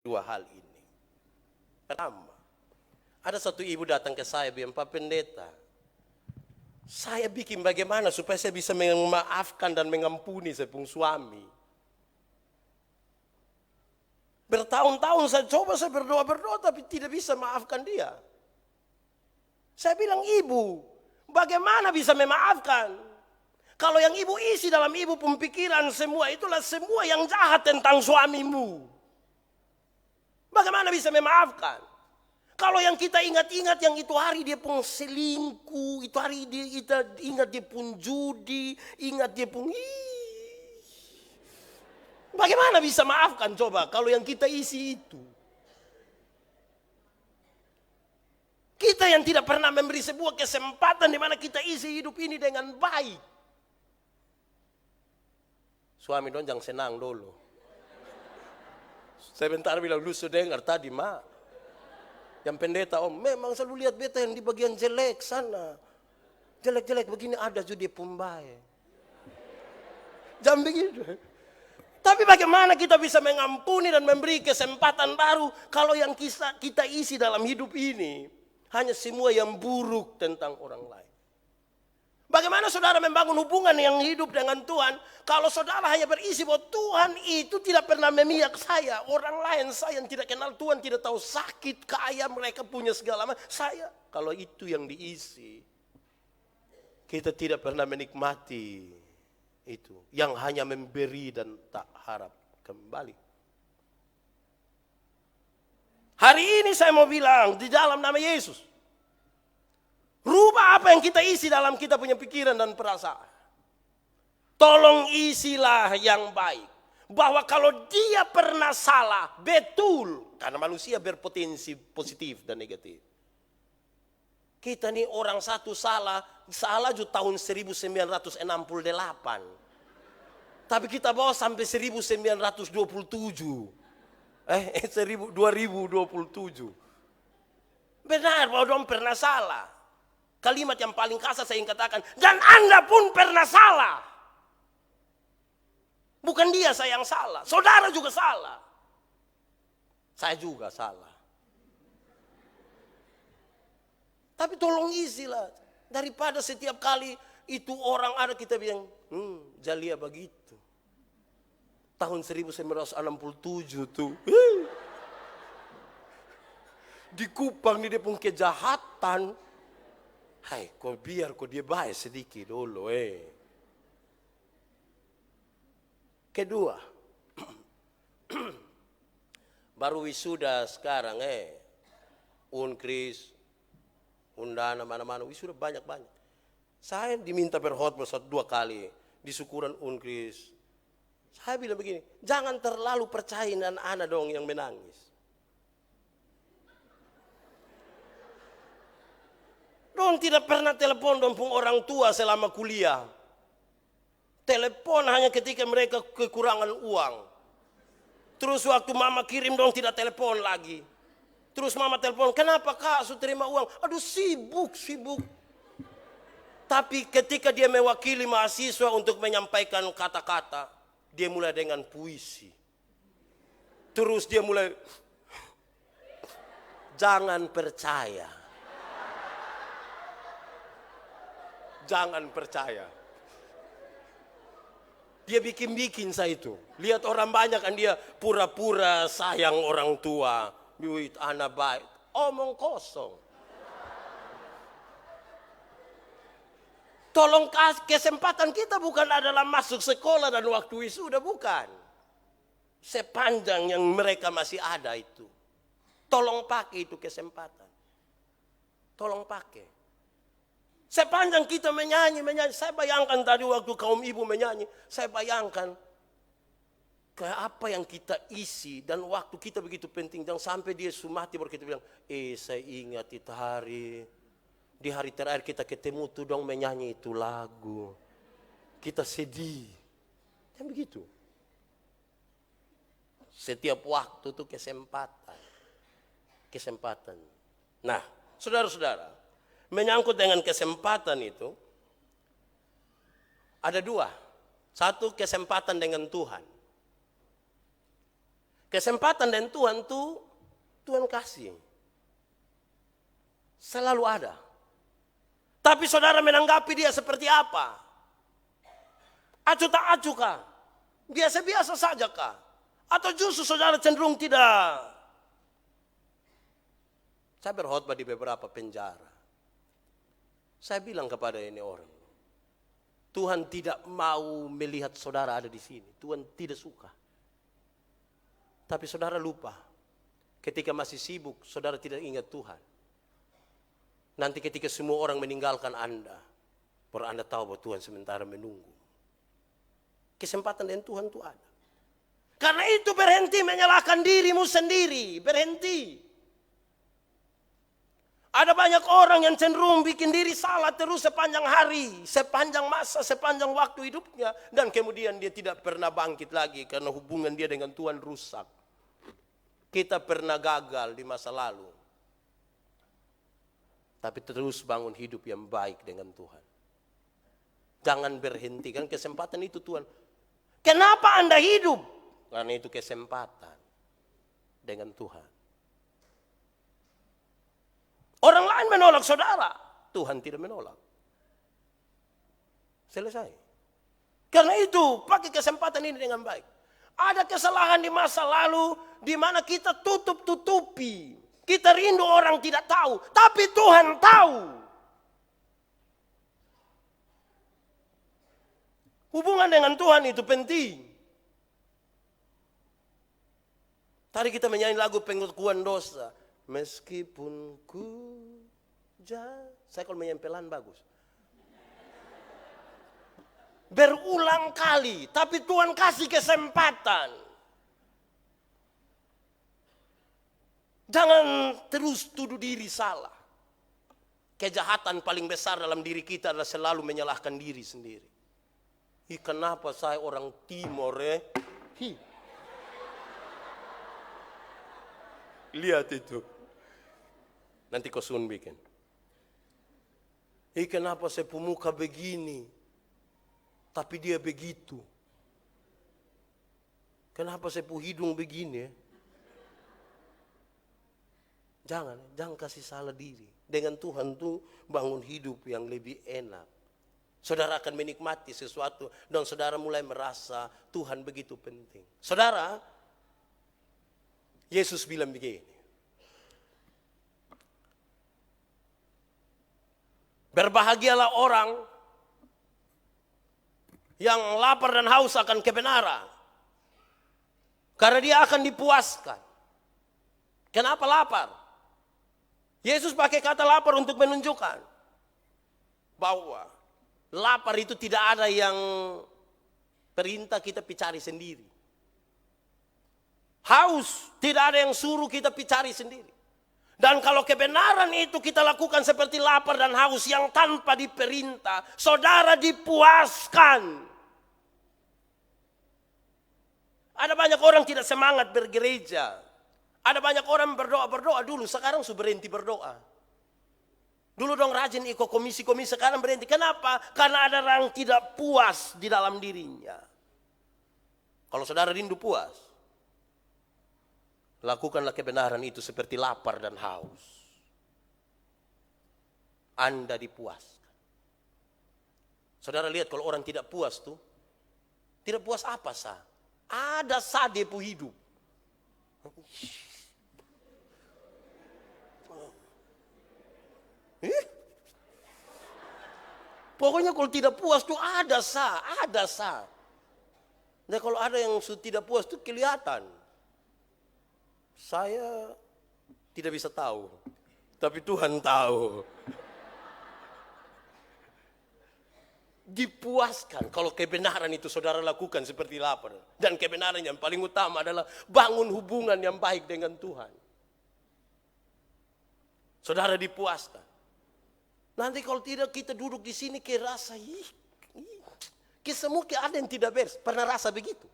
dua hal ini. Pertama, ada satu ibu datang ke saya bilang, Pak Pendeta, saya bikin bagaimana supaya saya bisa memaafkan dan mengampuni saya punya suami. Bertahun-tahun saya coba, saya berdoa tapi tidak bisa maafkan dia. Saya bilang, ibu, bagaimana bisa memaafkan? Kalau yang ibu isi dalam ibu pemikiran semua, itulah semua yang jahat tentang suamimu. Bagaimana bisa memaafkan? Kalau yang kita ingat-ingat yang itu hari dia pun selingkuh, itu hari dia kita ingat dia pun judi, ingat dia pun bagaimana bisa maafkan coba kalau yang kita isi itu? Kita yang tidak pernah memberi sebuah kesempatan di mana kita isi hidup ini dengan baik. Suami dong jangan senang dulu. Sebentar bilang, lu sudah dengar tadi, Mak. Yang pendeta, memang selalu lihat beta yang di bagian jelek sana. Jelek-jelek begini ada judi pembaik. Jangan begitu. Tapi bagaimana kita bisa mengampuni dan memberi kesempatan baru kalau yang kita isi dalam hidup ini hanya semua yang buruk tentang orang lain. Bagaimana saudara membangun hubungan yang hidup dengan Tuhan kalau saudara hanya berisi bahwa Tuhan itu tidak pernah memihak saya. Orang lain saya yang tidak kenal Tuhan, tidak tahu sakit, kaya, mereka punya segala macam. Saya, kalau itu yang diisi, kita tidak pernah menikmati itu. Yang hanya memberi dan tak harap kembali. Hari ini saya mau bilang di dalam nama Yesus. Rubah apa yang kita isi dalam kita punya pikiran dan perasaan. Tolong isilah yang baik. Bahwa kalau dia pernah salah, betul. Karena manusia berpotensi positif dan negatif. Kita nih orang satu salah juga tahun 1968. Tapi kita bawa sampai 1927. 2027. Benar bahwa dong pernah salah. Kalimat yang paling kasar saya ingin katakan, dan Anda pun pernah salah. Bukan dia saya yang salah, saudara juga salah. Saya juga salah. Tapi tolong isilah, daripada setiap kali itu orang ada kita bilang, Jalia begitu. Tahun 1967 tuh. Di Kupang ini dia pun kejahatan. Hai, biar dia baik sedikit dulu. Kedua, baru wisuda sekarang Unkris, Undana, mana-mana wisuda banyak-banyak. Saya diminta berkhotbah 1-2 kali di syukuran Unkris. Saya bilang begini, jangan terlalu percaya anak-anak dong yang menangis. Dong tidak pernah telepon dong pun orang tua selama kuliah. Telepon hanya ketika mereka kekurangan uang. Terus waktu mama kirim dong tidak telepon lagi. Terus mama telepon, kenapa kak sudah terima uang? Aduh sibuk. Tapi ketika dia mewakili mahasiswa untuk menyampaikan kata-kata, dia mulai dengan puisi. Terus dia mulai, jangan percaya. Jangan percaya. Dia bikin saya itu. Lihat orang banyak kan dia pura-pura sayang orang tua. Duit anak baik. Omong kosong. Tolong kasih kesempatan kita bukan adalah masuk sekolah dan waktu wisuda, bukan. Sepanjang yang mereka masih ada itu. Tolong pakai itu kesempatan. Tolong pakai. Sepanjang kita menyanyi, saya bayangkan tadi waktu kaum ibu menyanyi, saya bayangkan kayak apa yang kita isi dan waktu kita begitu penting. Dan sampai dia sumati baru kita bilang, saya ingat itu hari, di hari terakhir kita ketemu tuh dong menyanyi itu lagu. Kita sedih. Dan begitu. Setiap waktu tuh kesempatan. Nah, saudara-saudara, menyangkut dengan kesempatan itu ada 2. 1, kesempatan dengan Tuhan. Kesempatan dan Tuhan tuh, Tuhan kasih. Selalu ada. Tapi saudara menanggapi dia seperti apa? Acuh tak acuh kah? Biasa-biasa saja kah? Atau justru saudara cenderung tidak? Saya berkhotbah di beberapa penjara. Saya bilang kepada ini orang, Tuhan tidak mau melihat saudara ada di sini. Tuhan tidak suka. Tapi saudara lupa, ketika masih sibuk, saudara tidak ingat Tuhan. Nanti ketika semua orang meninggalkan Anda, baru Anda tahu bahwa Tuhan sementara menunggu. Kesempatan dengan Tuhan itu ada. Karena itu berhenti menyalahkan dirimu sendiri. Berhenti. Ada banyak orang yang cenderung bikin diri salah terus sepanjang hari, sepanjang masa, sepanjang waktu hidupnya. Dan kemudian dia tidak pernah bangkit lagi karena hubungan dia dengan Tuhan rusak. Kita pernah gagal di masa lalu. Tapi terus bangun hidup yang baik dengan Tuhan. Jangan berhenti, kan kesempatan itu Tuhan. Kenapa Anda hidup? Karena itu kesempatan dengan Tuhan. Orang lain menolak saudara, Tuhan tidak menolak. Selesai. Karena itu, pakai kesempatan ini dengan baik. Ada kesalahan di masa lalu, di mana kita tutup-tutupi. Kita rindu orang tidak tahu, tapi Tuhan tahu. Hubungan dengan Tuhan itu penting. Tadi kita menyanyi lagu pengakuan dosa. Meskipun ku saya kalau menyanyi pelan bagus. Berulang kali, tapi Tuhan kasih kesempatan. Jangan terus tuduh diri salah. Kejahatan paling besar dalam diri kita adalah selalu menyalahkan diri sendiri. Kenapa saya orang Timor Lihat itu. Nanti kau sun bikin. Kenapa saya pemuka begini? Tapi dia begitu. Kenapa saya hidung begini? Jangan kasih salah diri. Dengan Tuhan tuh bangun hidup yang lebih enak. Saudara akan menikmati sesuatu dan saudara mulai merasa Tuhan begitu penting. Saudara, Yesus bilang begini. Berbahagialah orang yang lapar dan haus akan kebenaran. Karena dia akan dipuaskan. Kenapa lapar? Yesus pakai kata lapar untuk menunjukkan bahwa lapar itu tidak ada yang perintah kita cari sendiri. Haus tidak ada yang suruh kita cari sendiri. Dan kalau kebenaran itu kita lakukan seperti lapar dan haus yang tanpa diperintah, saudara dipuaskan. Ada banyak orang tidak semangat bergereja. Ada banyak orang berdoa dulu, sekarang sudah berhenti berdoa. Dulu dong rajin ikut komisi-komisi, sekarang berhenti. Kenapa? Karena ada orang tidak puas di dalam dirinya. Kalau saudara rindu puas, lakukanlah kebenaran itu seperti lapar dan haus. Anda dipuaskan. Saudara lihat kalau orang tidak puas tuh, tidak puas apa sah? Ada sah dia hidup. Pokoknya kalau tidak puas tuh ada sah. Nah kalau ada yang tidak puas tuh kelihatan. Saya tidak bisa tahu, tapi Tuhan tahu. Dipuaskan kalau kebenaran itu saudara lakukan seperti lapar. Dan kebenaran yang paling utama adalah bangun hubungan yang baik dengan Tuhan. Saudara dipuaskan. Nanti kalau tidak kita duduk di sini rasa semua ada yang tidak beres. Pernah rasa begitu?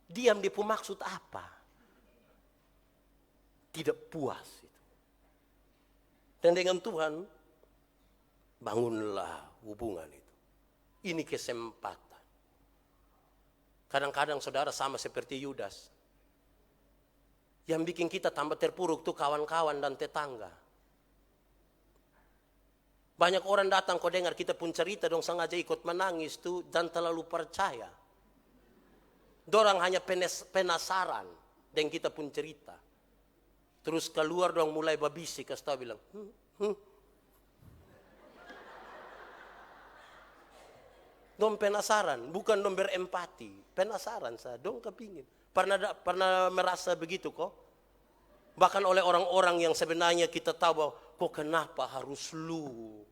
Diam dia pun maksud apa? Tidak puas itu. Dan dengan Tuhan bangunlah hubungan itu. Ini kesempatan. Kadang-kadang saudara sama seperti Yudas. Yang bikin kita tambah terpuruk tuh kawan-kawan dan tetangga. Banyak orang datang kau dengar kita pun cerita dong sengaja ikut menangis tuh dan terlalu percaya. Dorang hanya penasaran dan kita pun cerita. Terus keluar dong mulai babisi kasih tahu bilang. Dong penasaran, bukan dong berempati. Penasaran saya, dong kepingin. Pernah merasa begitu kok? Bahkan oleh orang-orang yang sebenarnya kita tahu bahwa kok kenapa harus lu?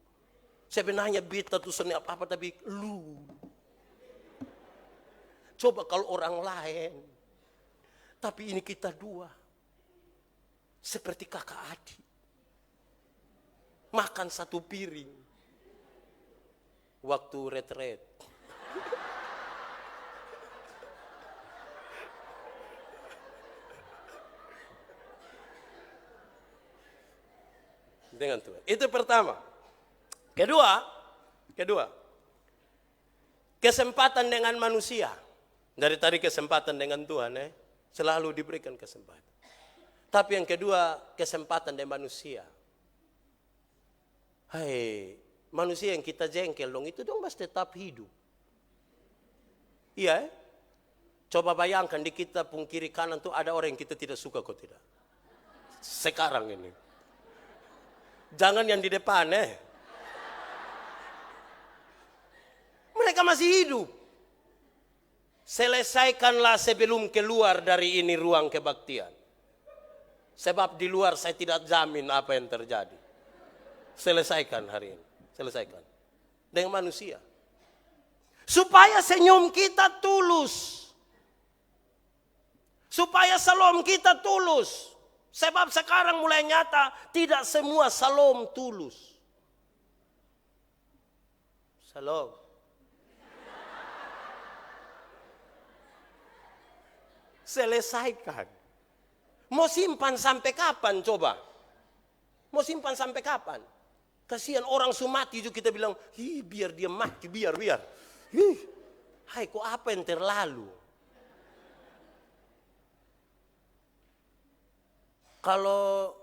Sebenarnya beta tuh seni apa-apa tapi lu. Coba kalau orang lain. Tapi ini kita dua. Seperti kakak adik. Makan satu piring. Waktu retret. Dengan Tuhan. Itu pertama. Kedua, kesempatan dengan manusia. Dari tadi kesempatan dengan Tuhan, selalu diberikan kesempatan. Tapi yang kedua, kesempatan dengan manusia. Hai, manusia yang kita jengkel dong, itu dong masih tetap hidup. Iya, coba bayangkan di kita pun kiri kanan tuh ada orang yang kita tidak suka kok tidak. Sekarang ini. Jangan yang di depan Mereka masih hidup. Selesaikanlah sebelum keluar dari ini ruang kebaktian. Sebab di luar saya tidak jamin apa yang terjadi. Selesaikan hari ini. Selesaikan. Dengan manusia. Supaya senyum kita tulus. Supaya salam kita tulus. Sebab sekarang mulai nyata tidak semua salam tulus. Salam. Selesaikan. Mau simpan sampai kapan coba? Mau simpan sampai kapan? Kasihan orang sumati juga kita bilang, biar dia mati, biar. Hai, kok apa yang terlalu? Kalau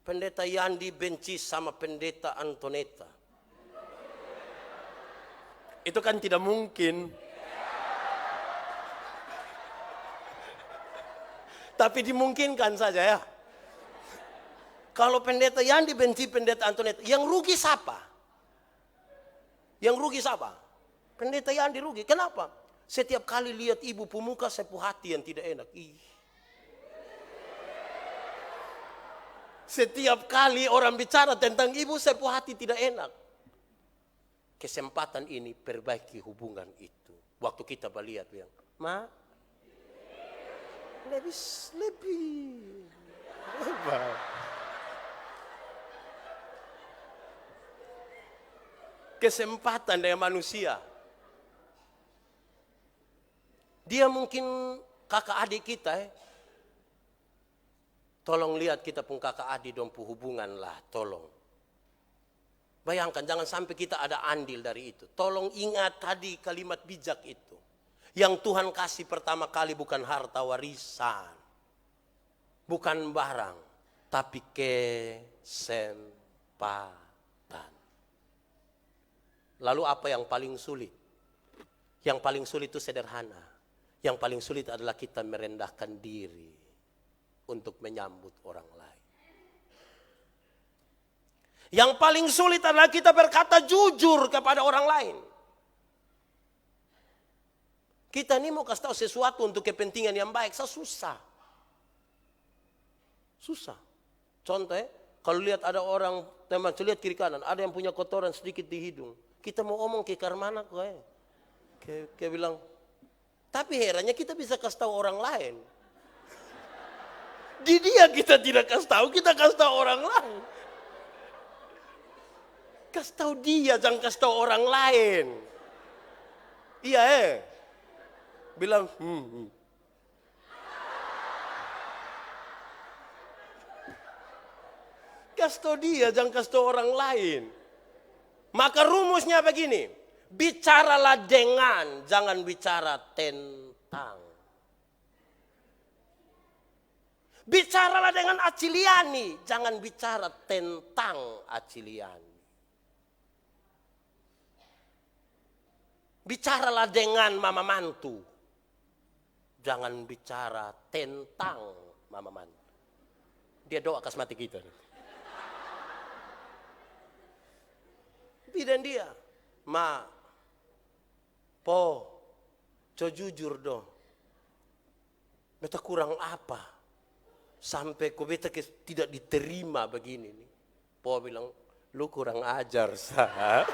pendeta Yandi benci sama pendeta Antoneta. Itu kan tidak mungkin. Tapi dimungkinkan saja ya. Kalau pendeta Yandi benci pendeta Antoneta, yang rugi siapa? Yang rugi siapa? Pendeta Yandi rugi. Kenapa? Setiap kali lihat ibu pemuka sepuh hati yang tidak enak. Setiap kali orang bicara tentang ibu sepuh hati tidak enak. Kesempatan ini perbaiki hubungan itu. Waktu kita melihat yang, lebih. Kesempatan dengan manusia. Dia mungkin kakak adik kita. Tolong lihat kita pun kakak adik dong hubungan lah, tolong. Bayangkan jangan sampai kita ada andil dari itu. Tolong ingat tadi kalimat bijak itu. Yang Tuhan kasih pertama kali bukan harta warisan. Bukan barang. Tapi kesempatan. Lalu apa yang paling sulit? Yang paling sulit itu sederhana. Yang paling sulit adalah kita merendahkan diri untuk menyambut orang lain. Yang paling sulit adalah kita berkata jujur kepada orang lain. Kita ini mau kasih tahu sesuatu untuk kepentingan yang baik, susah. Susah. Contoh, kalau lihat ada orang, teman, lihat kiri kanan, ada yang punya kotoran sedikit di hidung. Kita mau omong ke karmana kok Kayak bilang, tapi herannya kita bisa kasih tahu orang lain. Di dia kita tidak kasih tahu, kita kasih tahu orang lain. Kasih tahu dia, jangan kasih tahu orang lain. Iya bilang, kasih tahu dia, jangan kasih tahu orang lain. Maka rumusnya begini, bicaralah dengan, jangan bicara tentang. tentang. Bicaralah dengan Aciliani, jangan bicara tentang Aciliani. Bicaralah dengan mama mantu, jangan bicara tentang mama mantu. Dia doa kas mati kita. Dan dia, ma, po, co jujur dong. Beta kurang apa? Sampai kau beta tidak diterima begini nih. Po bilang, lu kurang ajar, sah.